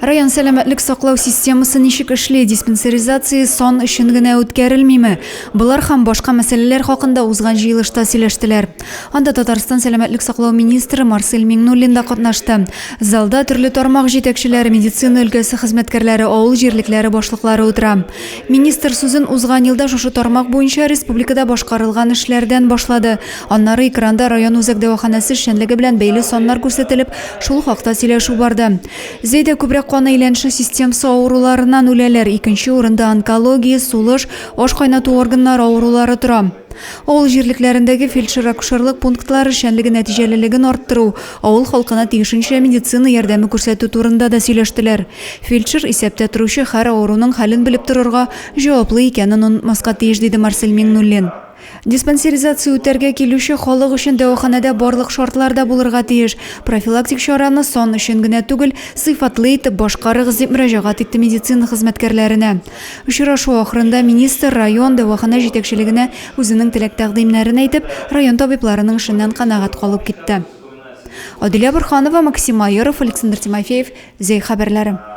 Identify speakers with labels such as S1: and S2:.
S1: Район сәламәтлек саклау системасы ничек эшли, диспансеризация сон өчен генә үткәрелмиме? Булар һәм башка мәсьәләләр хакында узган җыелышта сөйләштеләр. Анда Татарстан сәламәтлек саклау министры Марсель Миңнуллин да катнашты. Залда төрле тармак җитәкчеләре, медицина өлкәсе хезмәткәрләре, авыл җирлекләре башлыклары утыра. Министр сүзен узган елда шушы тармак буенча республикада башкарылган эшләрдән башлады. Аннары экранда район үзәк дәваханәсе эшчәнлеге белән бәйле соннар күрсәтелеп, шул хакта сөйләшү барды. Зәйдә күбрәк кан әйләнеше системасы авыруларыннан үләләр. Икенче урында онкология, сулыш, аш кайнату органнары авырулары тора. Авыл җирлекләрендәге фельдшер-акушерлык пунктлары эшчәнлеге нәтиҗәлелеген арттыру, авыл халкына тиешенчә медицина ярдәме күрсәтү турында да сөйләштеләр. Фельдшер исәптә торучы һәр авыруның хәлен белеп торырга җаваплы икәнен онытмаска тиеш, диде Марсель Миңнуллин. Диспансеризация үтәргә килүче халык өчен дәваханәдә барлык шартларда булырга тиеш. Профилактик чараны сон өчен генә түгел, сыйфатлы итеп башкарыгыз дип мөрәҗәгать итте медицина хезмәткәрләренә. Очрашу ахырында министр район дәвахана җитәкчелегенә үзенең теләк-тәкъдимнәрен әйтеп, район табибларының эшеннән канәгать калып китте. Адилә Борһанова, Максим Майоров, Александр Тимофеев, Зәй хәбәрләре.